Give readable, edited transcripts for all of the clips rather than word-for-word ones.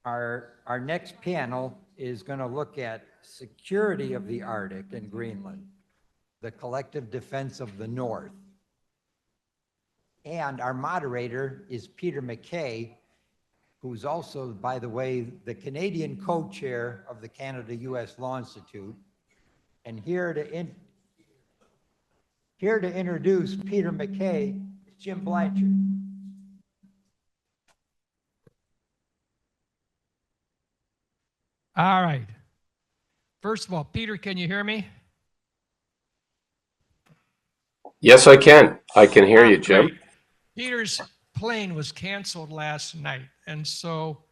Our next panel is going to look at security of the Arctic and Greenland, the collective defense of the North. And our moderator is Peter MacKay, who's also, by the way, the Canadian co-chair of the Canada-US Law Institute. And here to introduce Peter MacKay is Jim Blanchard. All right. First of all, Peter, can you hear me? Yes, I can. I can hear you, Jim. Great. Peter's plane was canceled last night, and so,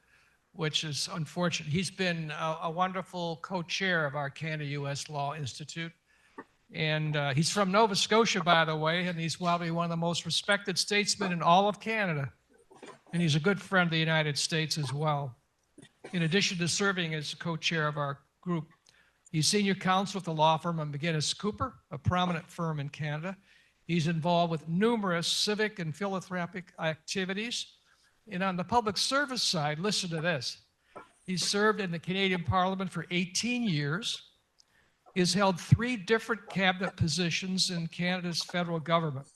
which is unfortunate. He's been a wonderful co-chair of our Canada-US Law Institute, and he's from Nova Scotia, by the way, and he's probably one of the most respected statesmen in all of Canada, and he's a good friend of the United States as well. In addition to serving as co-chair of our group, he's senior counsel with the law firm of McGinnis Cooper, a prominent firm in Canada. He's involved with numerous civic and philanthropic activities. And on the public service side, listen to this. He's served in the Canadian Parliament for 18 years. He's held 3 different cabinet positions in Canada's federal government.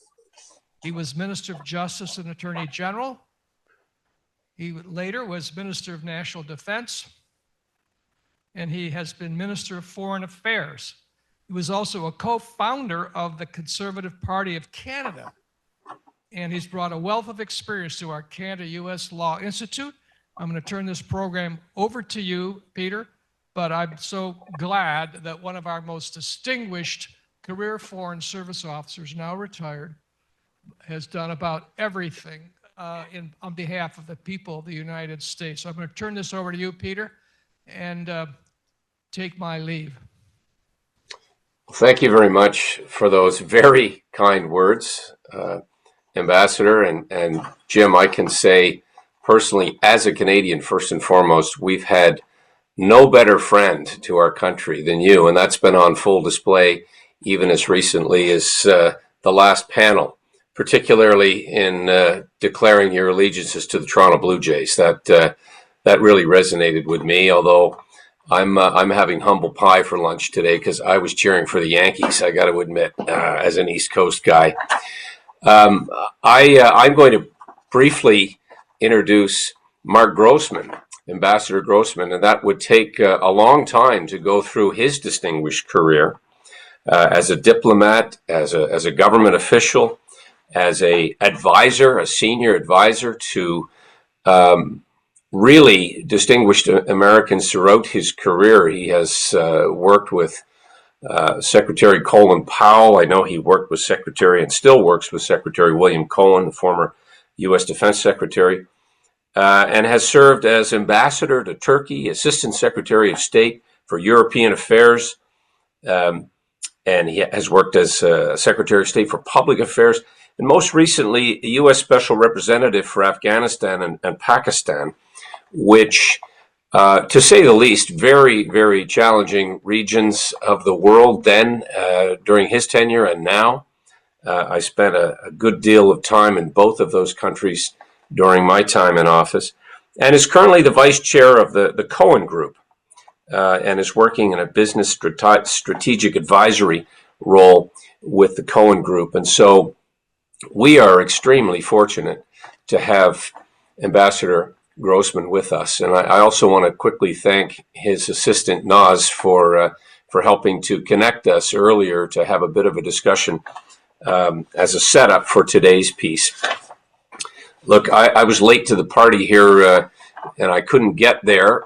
He was Minister of Justice and Attorney General. He later was Minister of National Defense, and he has been Minister of Foreign Affairs. He was also a co-founder of the Conservative Party of Canada, and he's brought a wealth of experience to our Canada-US Law Institute. I'm going to turn this program over to you, Peter, but I'm so glad that one of our most distinguished career Foreign Service officers, now retired, has done about everything on behalf of the people of the United States. So I'm going to turn this over to you, Peter, and take my leave. Thank you very much for those very kind words, Ambassador. And Jim, I can say personally, as a Canadian, first and foremost, we've had no better friend to our country than you. And that's been on full display even as recently as the last panel, particularly in declaring your allegiances to the Toronto Blue Jays. That really resonated with me, although I'm having humble pie for lunch today because I was cheering for the Yankees, I got to admit, as an East Coast guy. I'm going to briefly introduce Mark Grossman, Ambassador Grossman, and that would take a long time to go through his distinguished career as a diplomat, as a government official, as a advisor, a senior advisor to really distinguished Americans throughout his career. He has worked with Secretary Colin Powell. I know he worked with Secretary and still works with Secretary William Cohen, the former U.S. Defense Secretary, and has served as ambassador to Turkey, Assistant Secretary of State for European Affairs, and he has worked as Secretary of State for Public Affairs, and most recently, a U.S. Special Representative for Afghanistan and Pakistan, which, to say the least, very, very challenging regions of the world then, during his tenure and now. I spent a good deal of time in both of those countries during my time in office, and is currently the vice chair of the Cohen Group, and is working in a business strategic advisory role with the Cohen Group. And so we are extremely fortunate to have Ambassador Grossman with us. And I also want to quickly thank his assistant, Naz, for helping to connect us earlier to have a bit of a discussion as a setup for today's piece. Look, I was late to the party here, and I couldn't get there,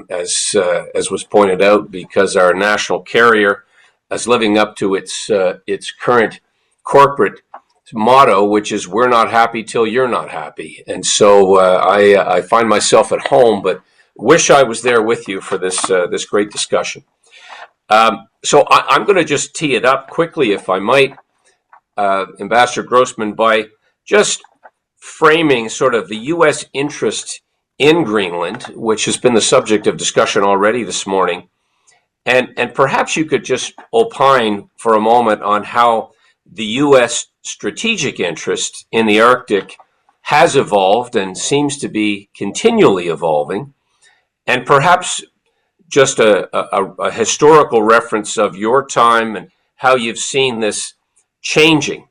as was pointed out, because our national carrier is living up to its current corporate motto, which is "We're not happy till you're not happy." And so I find myself at home, but wish I was there with you for this great discussion. So I'm going to just tee it up quickly, if I might, Ambassador Grossman, by just framing sort of the U.S. interest in Greenland, which has been the subject of discussion already this morning. And perhaps you could just opine for a moment on how the U.S. strategic interest in the Arctic has evolved and seems to be continually evolving, and perhaps just a historical reference of your time and how you've seen this changing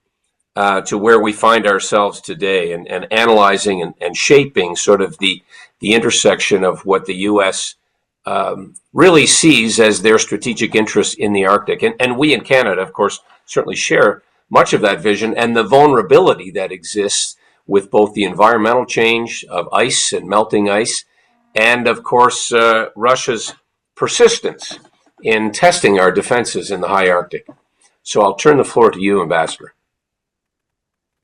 to where we find ourselves today, and analyzing and shaping sort of the intersection of what the U.S. Really sees as their strategic interests in the Arctic. And we in Canada, of course, certainly share much of that vision and the vulnerability that exists with both the environmental change of ice and melting ice, and of course, Russia's persistence in testing our defenses in the high Arctic. So I'll turn the floor to you, Ambassador.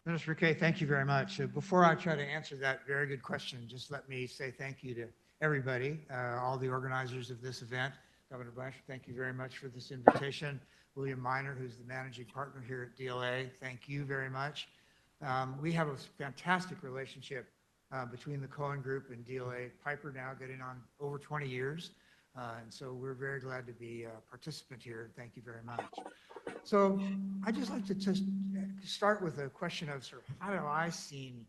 Minister McKay, thank you very much. Before I try to answer that very good question, just let me say thank you to everybody, all the organizers of this event. Governor Blanchard, thank you very much for this invitation. William Miner, who's the managing partner here at DLA, thank you very much. We have a fantastic relationship between the Cohen Group and DLA. Piper now getting on over 20 years. And so we're very glad to be a participant here. Thank you very much. So I'd just like to just start with a question of sort of how have I seen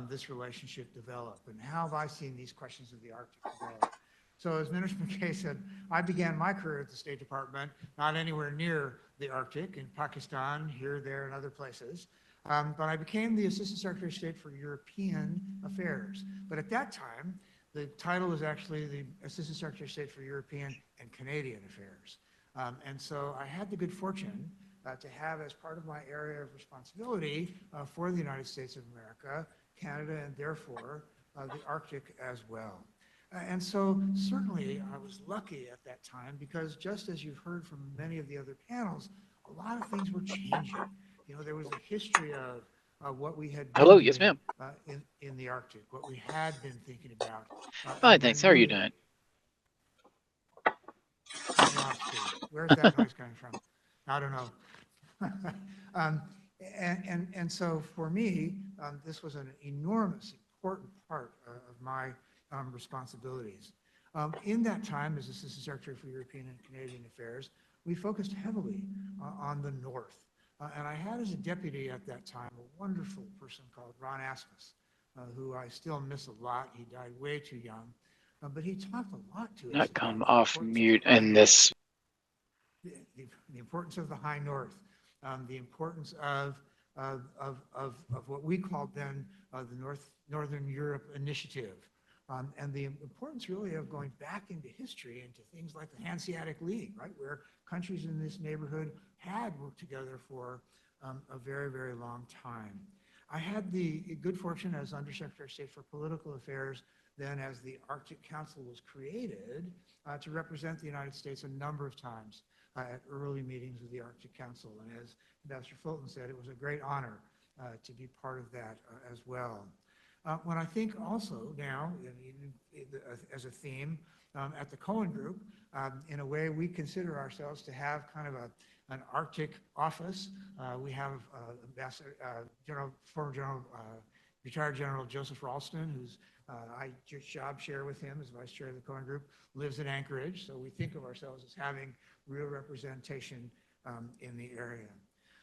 this relationship develop, and how have I seen these questions of the Arctic develop? So as Minister McKay said, I began my career at the State Department, not anywhere near the Arctic, in Pakistan, here, there, and other places. But I became the Assistant Secretary of State for European Affairs. But at that time, the title was actually the Assistant Secretary of State for European and Canadian Affairs. And so I had the good fortune to have, as part of my area of responsibility for the United States of America, Canada, and therefore the Arctic as well. And so certainly I was lucky at that time, because just as you've heard from many of the other panels, a lot of things were changing. You know, there was a history of what we had Hello, been yes, doing, ma'am. in the Arctic, what we had been thinking about. Fine, thanks. How are you doing? Where's that noise coming from? I don't know. And so for me, this was an enormous, important part of my responsibilities. In that time, as Assistant Secretary for European and Canadian Affairs, we focused heavily on the North. And I had as a deputy at that time a wonderful person called Ron Asmus, who I still miss a lot. He died way too young, but he talked a lot to us. Not come off mute in this. The importance of the high North, the importance of what we called then the Northern Europe Initiative, and the importance really of going back into history, into things like the Hanseatic League, right, where countries in this neighborhood had worked together for a very, very long time. I had the good fortune as Undersecretary of State for Political Affairs, then as the Arctic Council was created, to represent the United States a number of times at early meetings of the Arctic Council. And as Ambassador Fulton said, it was a great honor to be part of that as well. When I think also now, as a theme, at the Cohen Group, in a way we consider ourselves to have kind of an Arctic office. We have retired General Joseph Ralston, who's I just job share with him as Vice Chair of the Cohen Group, lives in Anchorage. So we think of ourselves as having real representation in the area.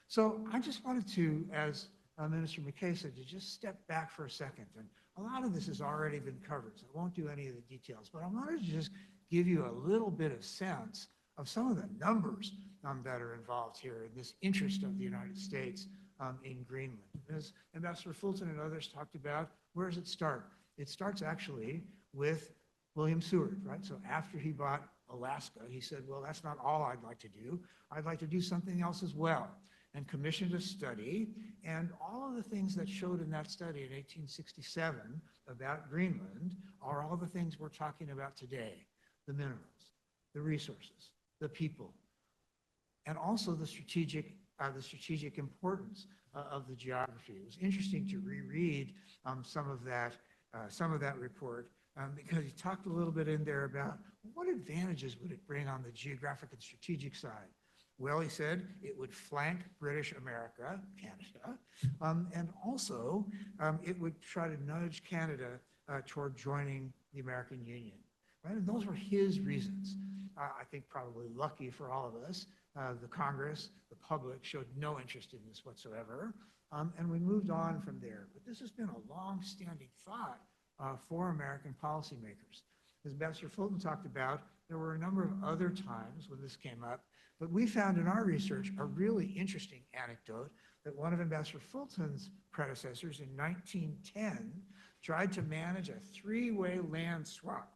So I just wanted to, as Minister McKay said, to just step back for a second. And a lot of this has already been covered, so I won't do any of the details, but I wanted to just give you a little bit of sense of some of the numbers that are involved here in this interest of the United States in Greenland. As Ambassador Fulton and others talked about, where does it start? It starts actually with William Seward, right? So after he bought Alaska, he said, well, that's not all I'd like to do. I'd like to do something else as well, and commissioned a study. And all of the things that showed in that study in 1867 about Greenland are all the things we're talking about today: the minerals, the resources, the people, and also the strategic importance of the geography. It was interesting to reread some of that report, because he talked a little bit in there about what advantages would it bring on the geographic and strategic side. Well, he said it would flank British America, Canada, and also it would try to nudge Canada toward joining the American Union. Right? And those were his reasons. I think probably lucky for all of us, the Congress, the public showed no interest in this whatsoever, and we moved on from there. But this has been a long-standing thought for American policymakers. As Ambassador Fulton talked about, there were a number of other times when this came up, but we found in our research a really interesting anecdote that one of Ambassador Fulton's predecessors in 1910 tried to manage a three-way land swap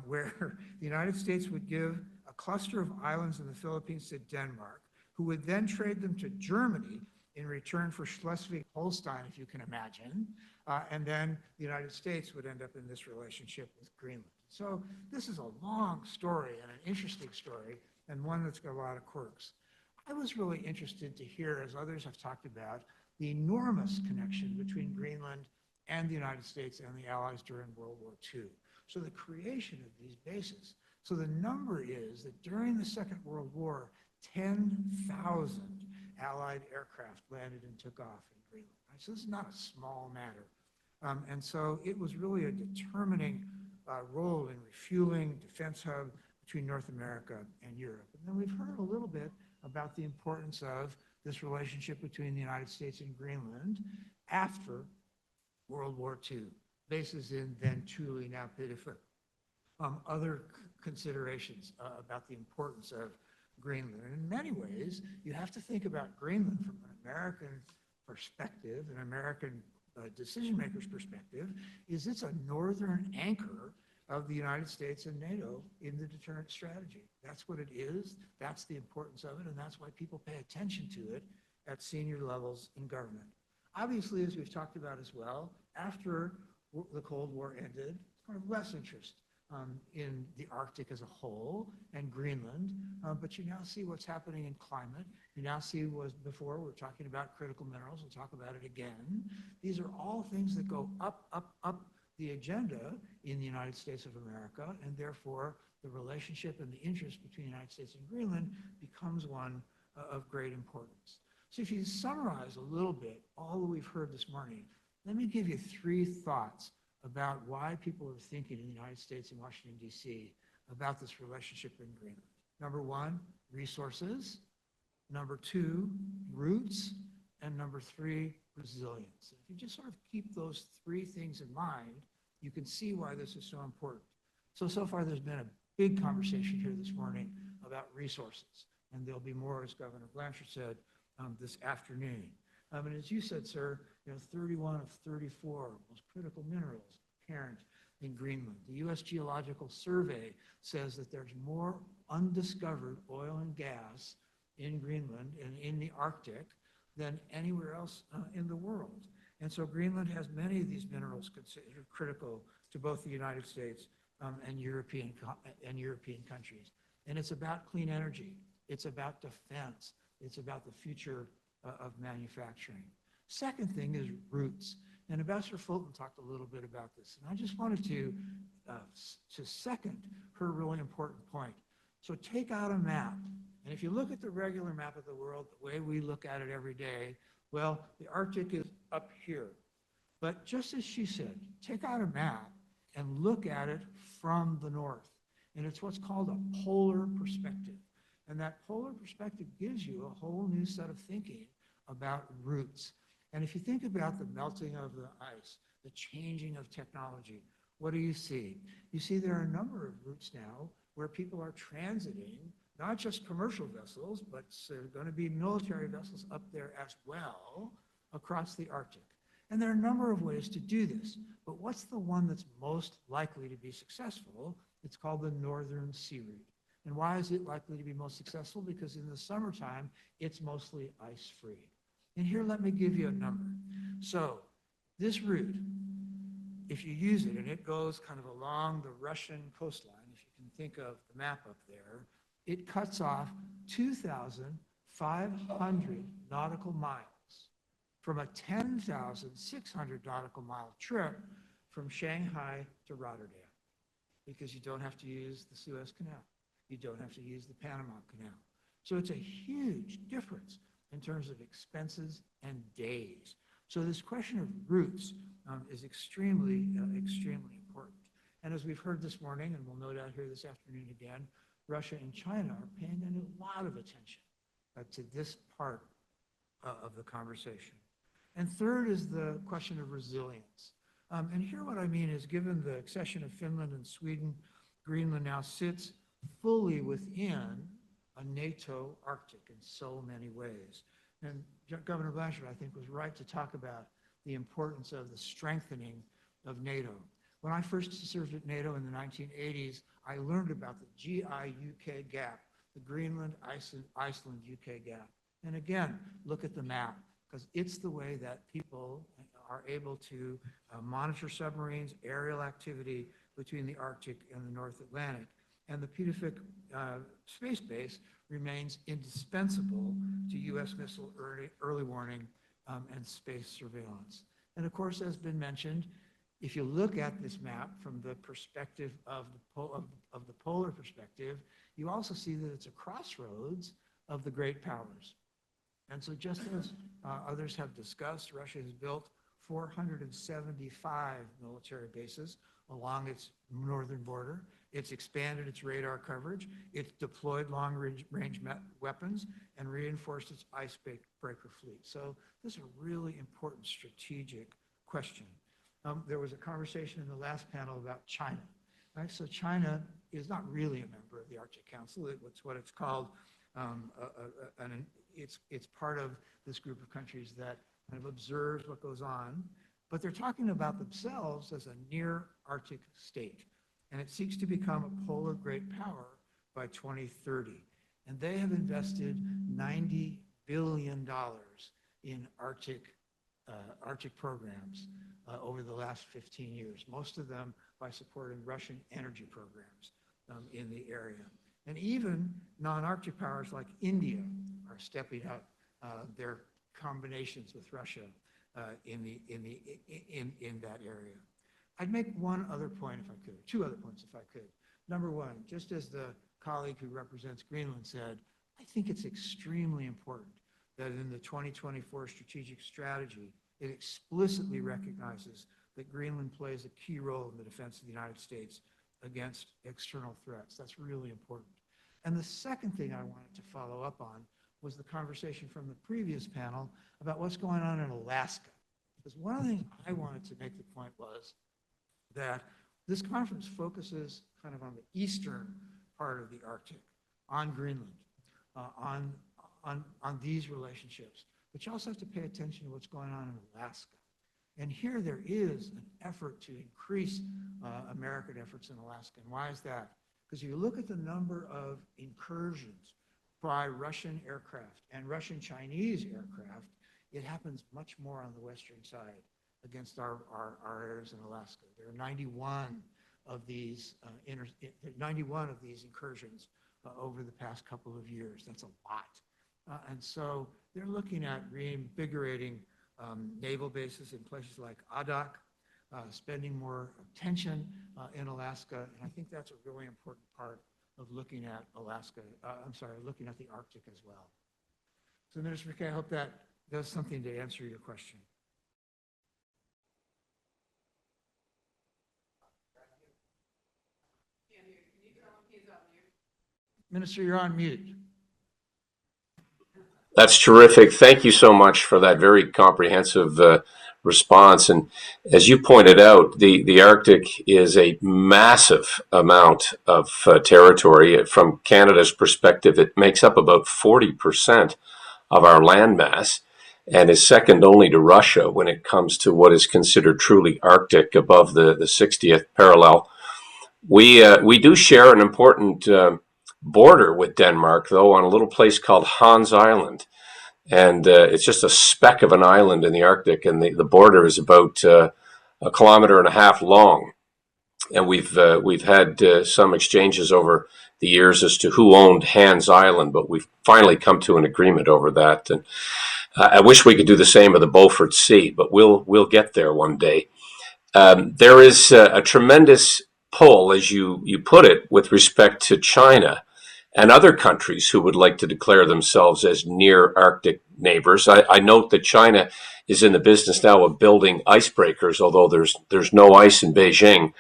where the United States would give a cluster of islands in the Philippines to Denmark, who would then trade them to Germany in return for Schleswig-Holstein, if you can imagine. And then the United States would end up in this relationship with Greenland. So this is a long story and an interesting story, and one that's got a lot of quirks. I was really interested to hear, as others have talked about, the enormous connection between Greenland and the United States and the Allies during World War II. So the creation of these bases. So the number is that during the Second World War, 10,000 Allied aircraft landed and took off in Greenland. Right? So this is not a small matter. And so it was really a determining role in refueling, defense hub between North America and Europe. And then we've heard a little bit about the importance of this relationship between the United States and Greenland after World War II. Bases in then Thule, now Pidefeu. Other considerations about the importance of Greenland. And in many ways, you have to think about Greenland from an American perspective, an American decision maker's perspective, is it's a northern anchor of the United States and NATO in the deterrent strategy. That's what it is. That's the importance of it. And that's why people pay attention to it at senior levels in government. Obviously, as we've talked about as well, after the Cold War ended, kind of less interest in the Arctic as a whole and Greenland, but you now see what's happening in climate. You now see what before we're talking about critical minerals. We'll talk about it again. These are all things that go up the agenda in the United States of America, and therefore the relationship and the interest between the United States and Greenland becomes one of great importance. So if you summarize a little bit all that we've heard this morning, let me give you 3 thoughts about why people are thinking in the United States and Washington, D.C. about this relationship in Greenland. Number 1, resources. Number 2, roots. And number 3, resilience. If you just sort of keep those 3 things in mind, you can see why this is so important. So far there's been a big conversation here this morning about resources. And there'll be more, as Governor Blanchard said, this afternoon. And as you said, sir, 31 of 34 most critical minerals apparent in Greenland. The U.S. Geological Survey says that there's more undiscovered oil and gas in Greenland and in the Arctic than anywhere else in the world. And so Greenland has many of these minerals considered critical to both the United States and European countries. And it's about clean energy. It's about defense. It's about the future of manufacturing. Second thing is roots. And Ambassador Fulton talked a little bit about this. And I just wanted to second her really important point. So take out a map. And if you look at the regular map of the world, the way we look at it every day, well, the Arctic is up here. But just as she said, take out a map and look at it from the north. And it's what's called a polar perspective. And that polar perspective gives you a whole new set of thinking about roots. And if you think about the melting of the ice, the changing of technology, what do you see? You see there are a number of routes now where people are transiting, not just commercial vessels, but going to be military vessels up there as well across the Arctic. And there are a number of ways to do this. But what's the one that's most likely to be successful? It's called the Northern Sea Route. And why is it likely to be most successful? Because in the summertime, it's mostly ice-free. And here, let me give you a number. So this route, if you use it, and it goes kind of along the Russian coastline, if you can think of the map up there, it cuts off 2,500 nautical miles from a 10,600 nautical mile trip from Shanghai to Rotterdam, because you don't have to use the Suez Canal. You don't have to use the Panama Canal. So it's a huge difference in terms of expenses and days. So this question of routes is extremely important. And as we've heard this morning, and we'll no doubt hear this afternoon again, Russia and China are paying a lot of attention to this part of the conversation. And third is the question of resilience. And here what I mean is, given the accession of Finland and Sweden, Greenland now sits fully within a NATO Arctic in so many ways. And Governor Blanchard, I think, was right to talk about the importance of the strengthening of NATO. When I first served at NATO in the 1980s, I learned about the GI-UK gap, the Greenland, Iceland, UK gap. And again, look at the map, because it's the way that people are able to monitor submarines, aerial activity between the Arctic and the North Atlantic. And the Pacific Space Base remains indispensable to U.S. missile early warning and space surveillance. And of course, as been mentioned, if you look at this map from the perspective of the polar perspective, you also see that it's a crossroads of the great powers. And so just as others have discussed, Russia has built 475 military bases along its northern border. It's expanded its radar coverage. It's deployed long-range weapons and reinforced its icebreaker fleet. So this is a really important strategic question. There was a conversation in the last panel about China. Right? So China is not really a member of the Arctic Council. It's what it's called. It's part of this group of countries that kind of observes what goes on, but they're talking about themselves as a near Arctic state, and it seeks to become a polar great power by 2030. And they have invested $90 billion in Arctic programs over the last 15 years, most of them by supporting Russian energy programs in the area. And even non-Arctic powers like India are stepping up their combinations with Russia in that area. I'd make one other point if I could, or two other points if I could. Number one, just as the colleague who represents Greenland said, I think it's extremely important that in the 2024 strategic strategy, it explicitly recognizes that Greenland plays a key role in the defense of the United States against external threats. That's really important. And the second thing I wanted to follow up on was the conversation from the previous panel about what's going on in Alaska. Because one of the things I wanted to make the point was that this conference focuses kind of on the eastern part of the Arctic, on Greenland, on these relationships. But you also have to pay attention to what's going on in Alaska. And here there is an effort to increase American efforts in Alaska. And why is that? Because you look at the number of incursions by Russian aircraft and Russian-Chinese aircraft, it happens much more on the western side against our areas in Alaska. There are 91 of these incursions over the past couple of years. That's a lot. And so they're looking at reinvigorating naval bases in places like Adak, spending more attention in Alaska. And I think that's a really important part of looking at looking at the Arctic as well. So Minister McKay, I hope that does something to answer your question. Minister, you're on mute. That's terrific. Thank you so much for that very comprehensive response. And as you pointed out, the Arctic is a massive amount of territory. From Canada's perspective, it makes up about 40% of our landmass and is second only to Russia when it comes to what is considered truly Arctic above the 60th parallel. We do share an important border with Denmark, though, on a little place called Hans Island. And it's just a speck of an island in the Arctic, and the border is about a kilometer and a half long. And we've had some exchanges over the years as to who owned Hans Island, but we've finally come to an agreement over that. And I wish we could do the same with the Beaufort Sea, but we'll get there one day. There is a tremendous pull, as you put it, with respect to China and other countries who would like to declare themselves as near Arctic neighbors. I note that China is in the business now of building icebreakers, although there's no ice in Beijing.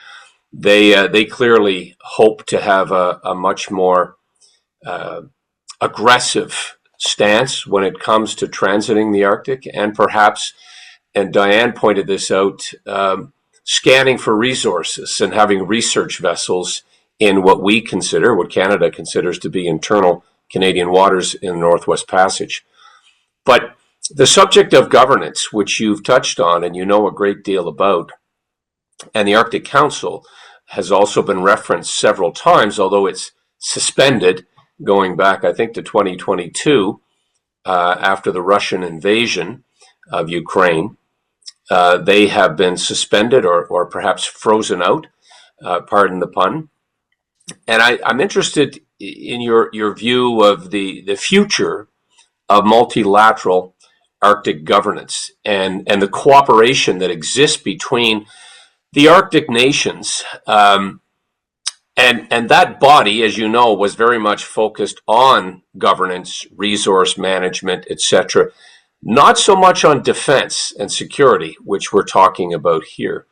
They clearly hope to have a much more aggressive stance when it comes to transiting the Arctic, and perhaps, and Diane pointed this out, scanning for resources and having research vessels in what Canada considers to be internal Canadian waters in the Northwest Passage. But the subject of governance, which you've touched on and you know a great deal about, and the Arctic Council has also been referenced several times, although it's suspended going back, I think, to 2022 after the Russian invasion of Ukraine. They have been suspended or perhaps frozen out, pardon the pun. And I'm interested in your view of the future of multilateral Arctic governance and the cooperation that exists between the Arctic nations. And that body, as you know, was very much focused on governance, resource management, etc., not so much on defense and security, which we're talking about here.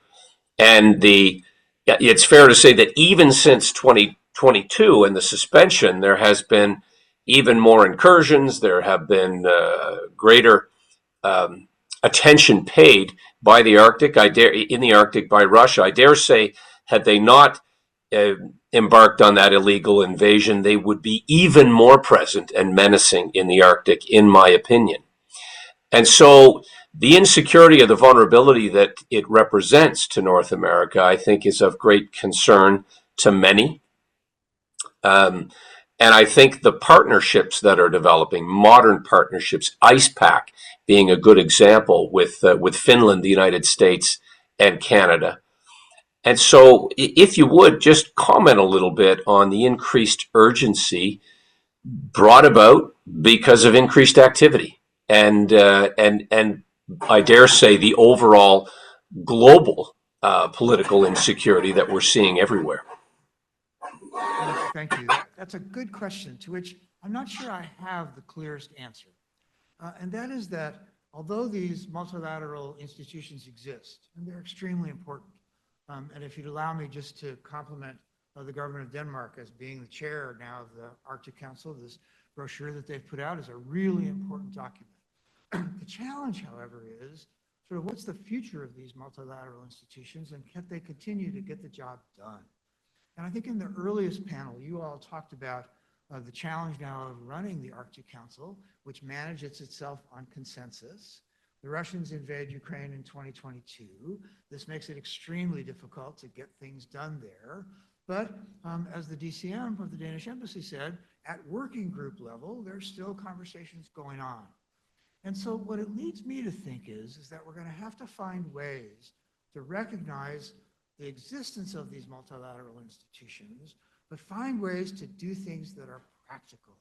And it's fair to say that even since 2022 and the suspension, there has been even more incursions. There have been greater attention paid by the Arctic. In the Arctic by Russia. I dare say, had they not embarked on that illegal invasion, they would be even more present and menacing in the Arctic, in my opinion. And so the insecurity of the vulnerability that it represents to North America, I think, is of great concern to many. And I think the partnerships that are developing, modern partnerships, IcePac being a good example with Finland, the United States, and Canada. And so if you would, just comment a little bit on the increased urgency brought about because of increased activity and I dare say the overall global political insecurity that we're seeing everywhere. Yes, thank you. That's a good question to which I'm not sure I have the clearest answer. And that is that although these multilateral institutions exist, and they're extremely important, and if you'd allow me just to compliment the government of Denmark as being the chair now of the Arctic Council, this brochure that they've put out is a really important document. The challenge, however, is sort of what's the future of these multilateral institutions and can they continue to get the job done? And I think in the earliest panel, you all talked about the challenge now of running the Arctic Council, which manages itself on consensus. The Russians invade Ukraine in 2022. This makes it extremely difficult to get things done there. But as the DCM of the Danish embassy said, at working group level, there's still conversations going on. And so what it leads me to think is that we're going to have to find ways to recognize the existence of these multilateral institutions, but find ways to do things that are practical,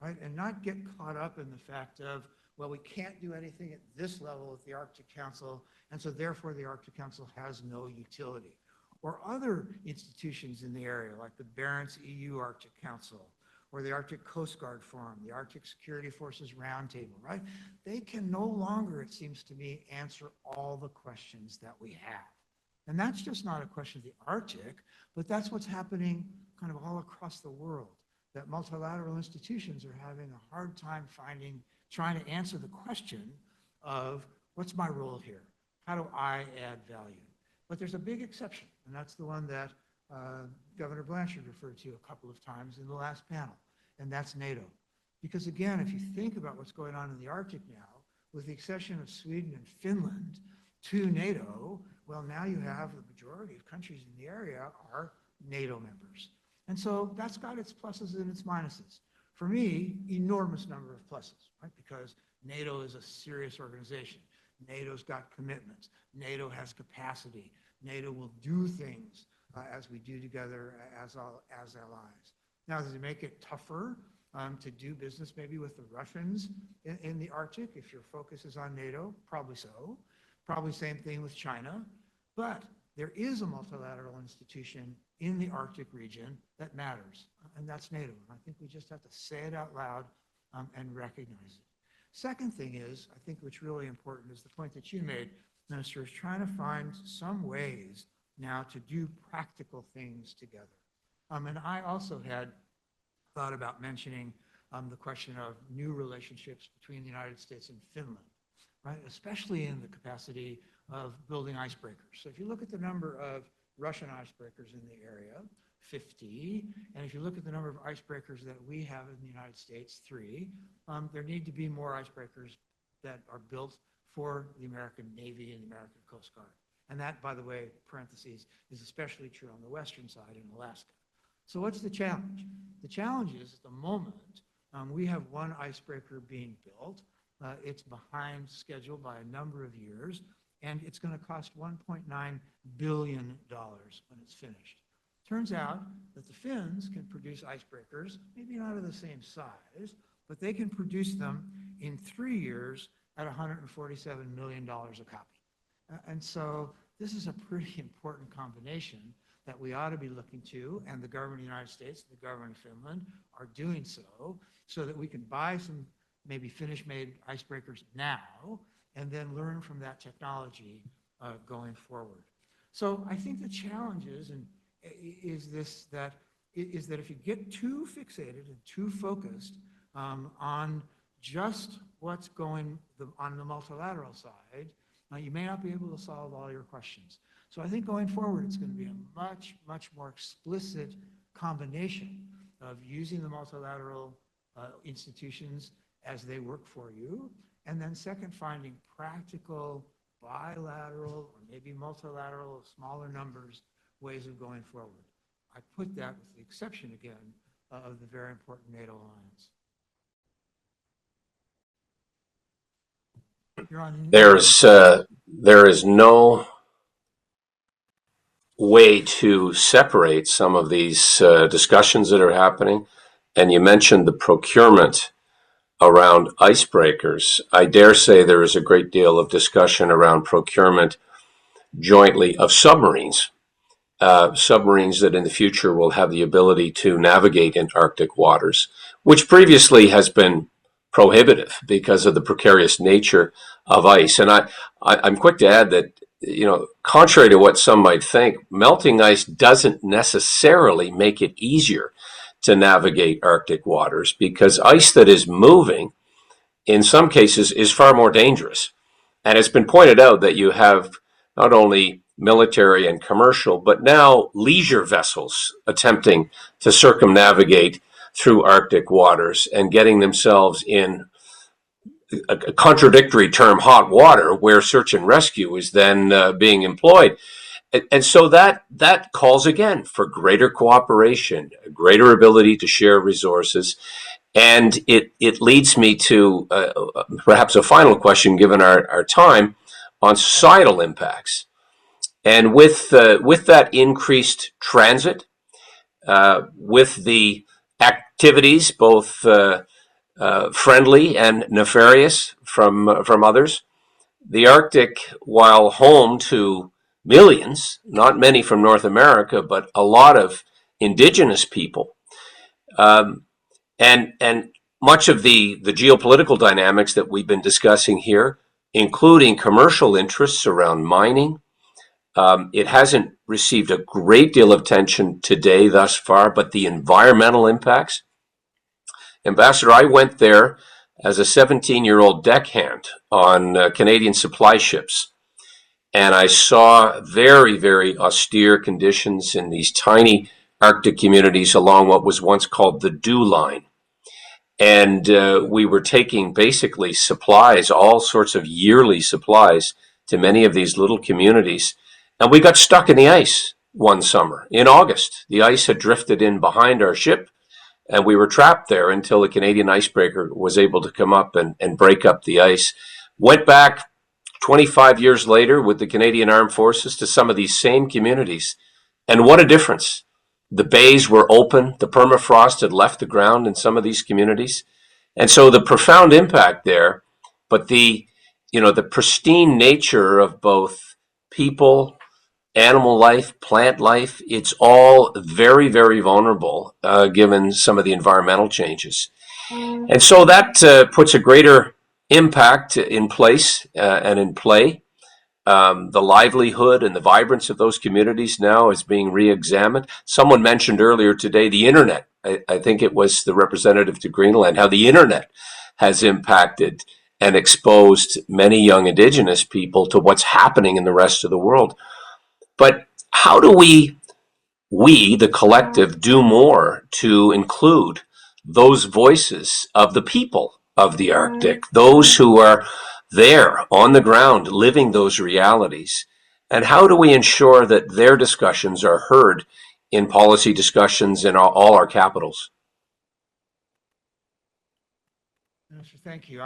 right? And not get caught up in the fact of, well, we can't do anything at this level at the Arctic Council, and so therefore the Arctic Council has no utility. Or other institutions in the area, like the Barents EU Arctic Council, or the Arctic Coast Guard Forum, the Arctic Security Forces Roundtable, right? They can no longer, it seems to me, answer all the questions that we have. And that's just not a question of the Arctic, but that's what's happening kind of all across the world, that multilateral institutions are having a hard time trying to answer the question of what's my role here? How do I add value? But there's a big exception, and that's the one that Governor Blanchard referred to a couple of times in the last panel, and that's NATO. Because again, if you think about what's going on in the Arctic now, with the accession of Sweden and Finland to NATO, well, now you have the majority of countries in the area are NATO members. And so that's got its pluses and its minuses. For me, enormous number of pluses, right? Because NATO is a serious organization. NATO's got commitments. NATO has capacity. NATO will do things as we do together as allies. Now, does it make it tougher to do business maybe with the Russians in the Arctic if your focus is on NATO? Probably so. Probably same thing with China. But there is a multilateral institution in the Arctic region that matters, and that's NATO. And I think we just have to say it out loud and recognize it. Second thing is, I think what's really important is the point that you made, Minister, is trying to find some ways now to do practical things together. And I also had thought about mentioning the question of new relationships between the United States and Finland, right? Especially in the capacity of building icebreakers. So if you look at the number of Russian icebreakers in the area, 50, and if you look at the number of icebreakers that we have in the United States, 3, there need to be more icebreakers that are built for the American Navy and the American Coast Guard. And that, by the way, parentheses, is especially true on the western side in Alaska. So what's the challenge? The challenge is at the moment, we have one icebreaker being built. It's behind schedule by a number of years, and it's going to cost $1.9 billion when it's finished. Turns out that the Finns can produce icebreakers, maybe not of the same size, but they can produce them in 3 years at $147 million a copy. And so this is a pretty important combination that we ought to be looking to, and the government of the United States, the government of Finland are doing so that we can buy some maybe Finnish-made icebreakers now, and then learn from that technology going forward. So I think the challenge is that if you get too fixated and too focused on just what's going on the multilateral side, you may not be able to solve all your questions. So I think going forward, it's going to be a much, much more explicit combination of using the multilateral institutions as they work for you, and then second, finding practical bilateral or maybe multilateral of smaller numbers ways of going forward. I put that with the exception again of the very important NATO alliance. You're on. There is no way to separate some of these discussions that are happening. And you mentioned the procurement around icebreakers. I dare say there is a great deal of discussion around procurement jointly of submarines. Submarines that in the future will have the ability to navigate in Arctic waters, which previously has been prohibitive because of the precarious nature of ice. And I'm quick to add that, contrary to what some might think, melting ice doesn't necessarily make it easier to navigate Arctic waters, because ice that is moving, in some cases, is far more dangerous. And it's been pointed out that you have not only military and commercial, but now leisure vessels attempting to circumnavigate through Arctic waters and getting themselves in a contradictory term, hot water, where search and rescue is then being employed. And so that calls again for greater cooperation, a greater ability to share resources. And it leads me to perhaps a final question, given our time, on societal impacts. And with that increased transit, with the activities, both friendly and nefarious from others, the Arctic, while home to millions, not many from North America, but a lot of indigenous people, and much of the geopolitical dynamics that we've been discussing here, including commercial interests around mining. It hasn't received a great deal of attention today thus far, but the environmental impacts. Ambassador, I went there as a 17-year-old deckhand on Canadian supply ships, and I saw very, very austere conditions in these tiny Arctic communities along what was once called the dew line. And we were taking basically supplies, all sorts of yearly supplies, to many of these little communities. And we got stuck in the ice one summer in August. The ice had drifted in behind our ship, and we were trapped there until the Canadian icebreaker was able to come up and break up the ice. Went back 25 years later with the Canadian Armed Forces to some of these same communities. And what a difference. The bays were open. The permafrost had left the ground in some of these communities. And so the profound impact there, but the pristine nature of both people, animal life, plant life, it's all very, very vulnerable given some of the environmental changes. And so that puts a greater impact in place and in play. The livelihood and the vibrance of those communities now is being re-examined. Someone mentioned earlier today the internet. I think it was the representative to Greenland, how the internet has impacted and exposed many young Indigenous people to what's happening in the rest of the world. But how do we, the collective, do more to include those voices of the people of the Arctic, those who are there on the ground living those realities? And how do we ensure that their discussions are heard in policy discussions in all our capitals? Minister, thank you.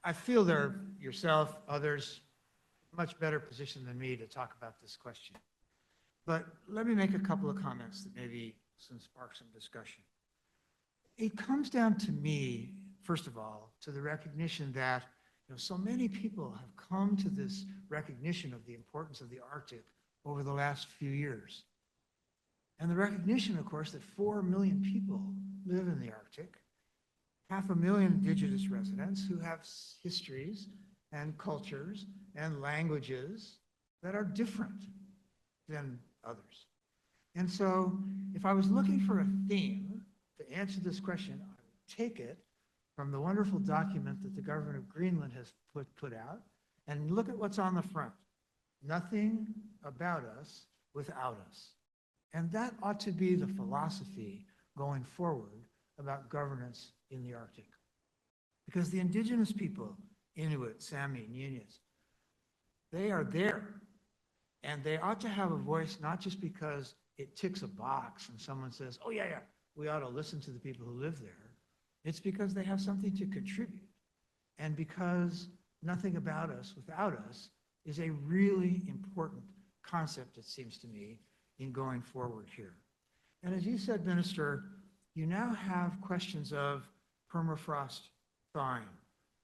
I feel there, yourself, others, much better positioned than me to talk about this question. But let me make a couple of comments that maybe spark some discussion. It comes down to me, first of all, to the recognition that so many people have come to this recognition of the importance of the Arctic over the last few years. And the recognition, of course, that 4 million people live in the Arctic, 500,000 Indigenous residents who have histories and cultures and languages that are different than others. And so if I was looking for a theme to answer this question, I would take it from the wonderful document that the government of Greenland has put out and look at what's on the front. Nothing about us without us. And that ought to be the philosophy going forward about governance in the Arctic. Because the Indigenous people, Inuit, Sami, Nunas, they are there. And they ought to have a voice, not just because it ticks a box and someone says, oh yeah, we ought to listen to the people who live there. It's because they have something to contribute. And because nothing about us without us is a really important concept, it seems to me, in going forward here. And as you said, Minister, you now have questions of permafrost thawing,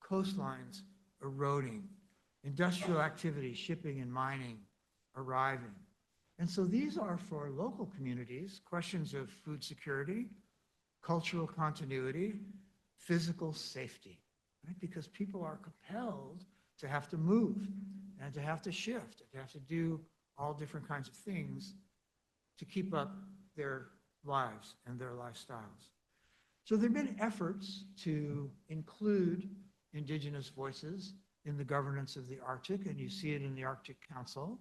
coastlines eroding, industrial activity, shipping and mining arriving. And so these are for local communities, questions of food security, cultural continuity, physical safety, right? Because people are compelled to have to move and to have to shift, and to have to do all different kinds of things to keep up their lives and their lifestyles. So there have been efforts to include Indigenous voices in the governance of the Arctic, and you see it in the Arctic Council.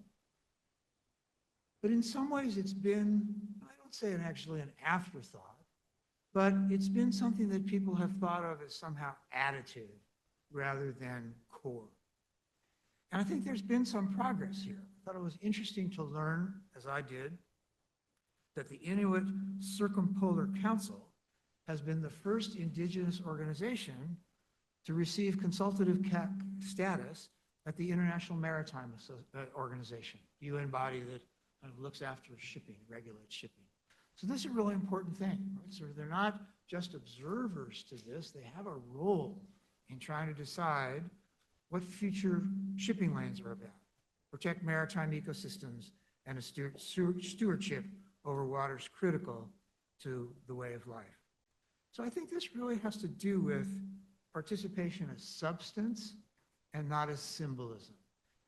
But in some ways it's been, I don't say actually an afterthought, but it's been something that people have thought of as somehow additive rather than core. And I think there's been some progress here. I thought it was interesting to learn, as I did, that the Inuit Circumpolar Council has been the first Indigenous organization to receive consultative status at the International Maritime Organization, UN body that kind of looks after shipping, regulates shipping. So this is a really important thing, right? So they're not just observers to this, they have a role in trying to decide what future shipping lanes are about, protect maritime ecosystems, and a stewardship over waters critical to the way of life. So I think this really has to do with participation as substance and not as symbolism.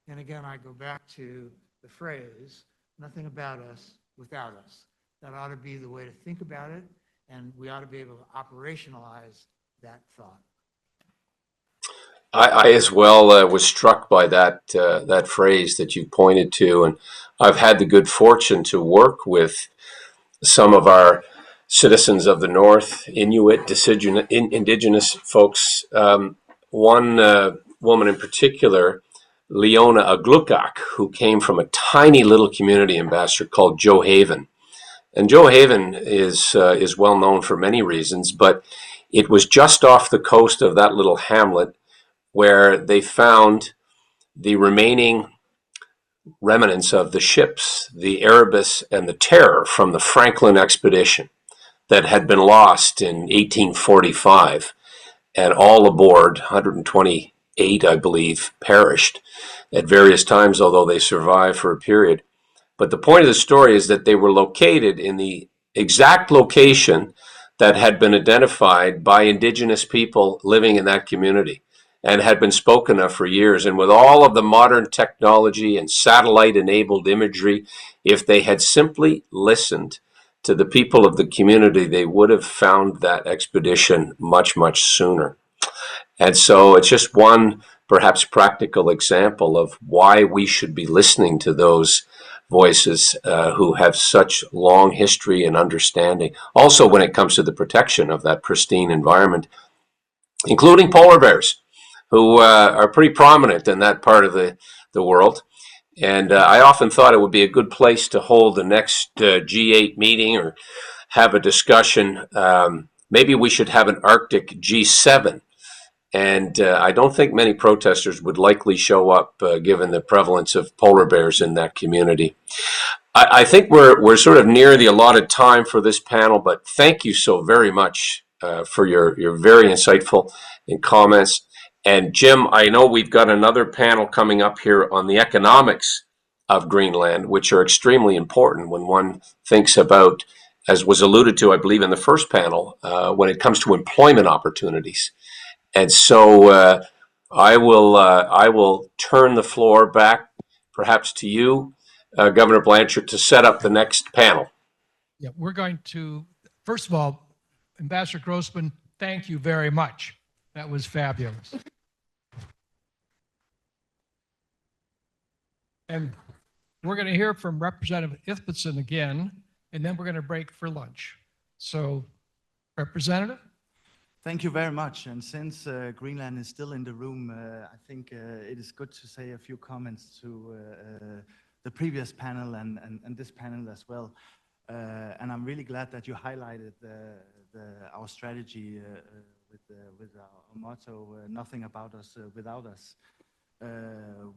And again, I go back to the phrase, nothing about us without us. That ought to be the way to think about it, and we ought to be able to operationalize that thought. I as well was struck by that phrase that you pointed to, and I've had the good fortune to work with some of our citizens of the North, Inuit, Indigenous folks. One woman in particular, Leona Aglukak, who came from a tiny little community in Ambassador called Joe Haven. And Joe Haven is well known for many reasons, but it was just off the coast of that little hamlet where they found the remaining remnants of the ships, the Erebus and the Terror from the Franklin expedition that had been lost in 1845, and all aboard, 128, I believe, perished at various times, although they survived for a period. But the point of the story is that they were located in the exact location that had been identified by Indigenous people living in that community and had been spoken of for years. And with all of the modern technology and satellite-enabled imagery, if they had simply listened to the people of the community, they would have found that expedition much, much sooner. And so it's just one perhaps practical example of why we should be listening to those voices who have such long history and understanding. Also, when it comes to the protection of that pristine environment, including polar bears, who are pretty prominent in that part of the world. And I often thought it would be a good place to hold the next G8 meeting or have a discussion. Maybe we should have an Arctic G7. And I don't think many protesters would likely show up given the prevalence of polar bears in that community. I think we're sort of near the allotted time for this panel, but thank you so very much for your very insightful comments. And Jim, I know we've got another panel coming up here on the economics of Greenland, which are extremely important when one thinks about, as was alluded to, I believe, in the first panel, when it comes to employment opportunities. And so I will turn the floor back, perhaps to you, Governor Blanchard, to set up the next panel. Yeah, we're going to, first of all, Ambassador Grossman, thank you very much. That was fabulous. And we're going to hear from Representative Ithbitson again, and then we're going to break for lunch. So, Representative? Thank you very much. And since Greenland is still in the room, I think it is good to say a few comments to the previous panel and this panel as well. And I'm really glad that you highlighted our strategy with our motto, nothing about us without us.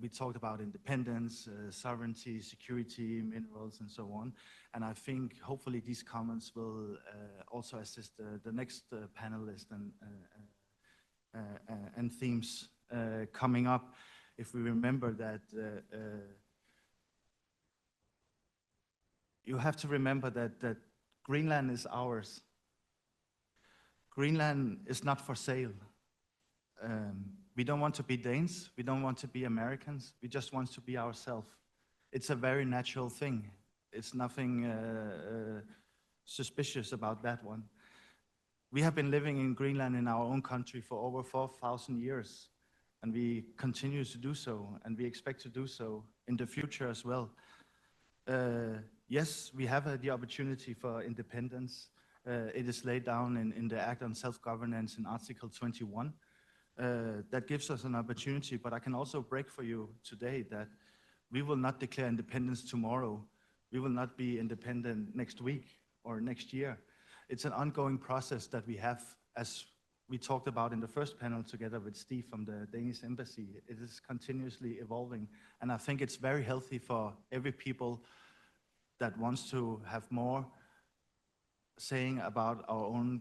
We talked about independence, sovereignty, security, minerals, and so on. And I think hopefully these comments will also assist the next panelists and themes coming up. If we remember that you have to remember that Greenland is ours. Greenland is not for sale. We don't want to be Danes. We don't want to be Americans. We just want to be ourselves. It's a very natural thing. It's nothing suspicious about that one. We have been living in Greenland in our own country for over 4,000 years, and we continue to do so, and we expect to do so in the future as well. Yes, we have the opportunity for independence. It is laid down in the Act on Self-Governance in Article 21. That gives us an opportunity, but I can also break for you today that we will not declare independence tomorrow. We will not be independent next week or next year. It's an ongoing process that we have, as we talked about in the first panel together with Steve from the Danish Embassy. It is continuously evolving, and I think it's very healthy for every people that wants to have more saying about our own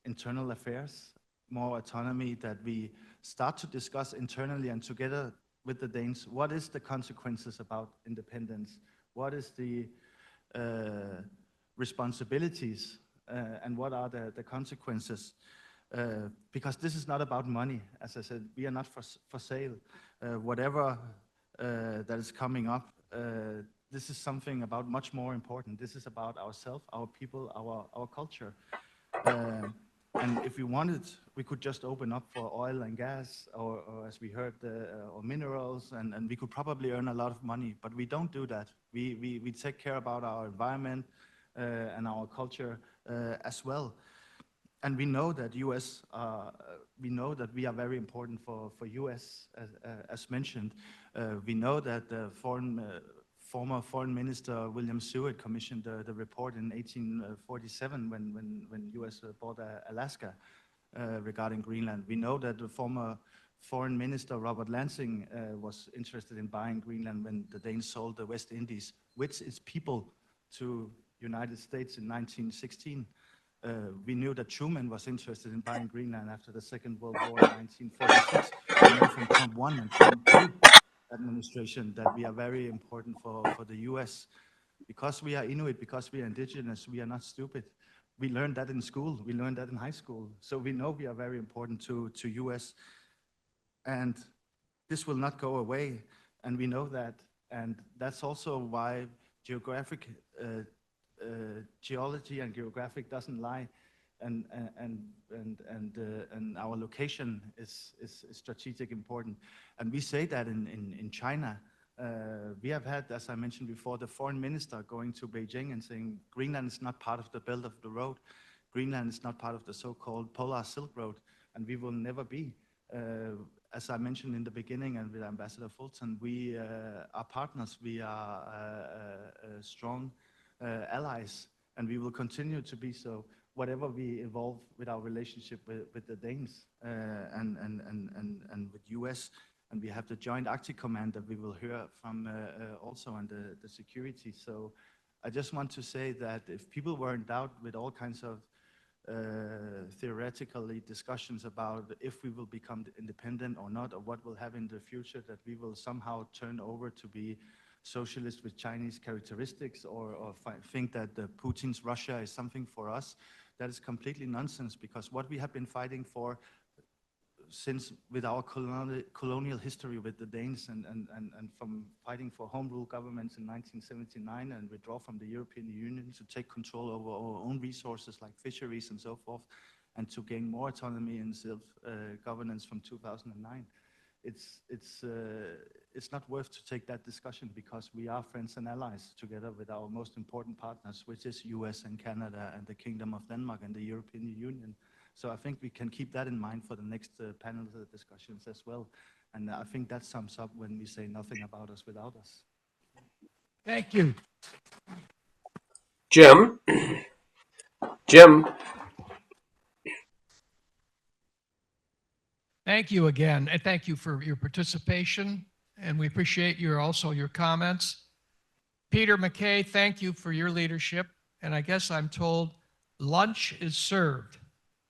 internal affairs, more autonomy, that we start to discuss internally and together with the Danes, what is the consequences about independence? What is the responsibilities and what are the consequences? Because this is not about money. As I said, we are not for sale. Whatever that is coming up, this is something about much more important. This is about ourselves, our people, our culture. And if we wanted, we could just open up for oil and gas, or as we heard, or minerals, and we could probably earn a lot of money. But we don't do that. We take care about our environment and our culture as well. And we know that we know that we are very important for US, as mentioned. We know that the former Foreign Minister William Seward commissioned the report in 1847 when US bought Alaska regarding Greenland. We know that the former Foreign Minister Robert Lansing was interested in buying Greenland when the Danes sold the West Indies, with its people, to United States in 1916. We knew that Truman was interested in buying Greenland after the Second World War in 1946. We know from Trump 1 and Trump 2 administration that we are very important for the US. Because we are Inuit, because we are indigenous, we are not stupid. We learned that in school, we learned that in high school. So we know we are very important to US. And this will not go away, and we know that. And that's also why geology and geographic doesn't lie. and our location is strategic important. And we say that in China. We have had, as I mentioned before, the foreign minister going to Beijing and saying Greenland is not part of the Belt of the Road. Greenland is not part of the so-called Polar Silk Road, and we will never be. As I mentioned in the beginning, and with Ambassador Fulton, we are partners. We are strong allies, and we will continue to be so. Whatever we evolve with our relationship with the Danes and with US. And we have the Joint Arctic Command that we will hear from also on the security. So I just want to say that if people were in doubt with all kinds of theoretically discussions about if we will become independent or not, or what will happen in the future, that we will somehow turn over to be socialist with Chinese characteristics, or think that Putin's Russia is something for us, that is completely nonsense, because what we have been fighting for since with our colonial history with the Danes and from fighting for home rule governments in 1979 and withdraw from the European Union to take control over our own resources like fisheries and so forth, and to gain more autonomy and self-governance from 2009. It's not worth to take that discussion, because we are friends and allies together with our most important partners, which is US and Canada and the Kingdom of Denmark and the European Union. So I think we can keep that in mind for the next panel discussions as well. And I think that sums up when we say nothing about us without us. Thank you. Jim, Thank you again, and thank you for your participation, and we appreciate also your comments. Peter MacKay, thank you for your leadership, and I guess I'm told lunch is served.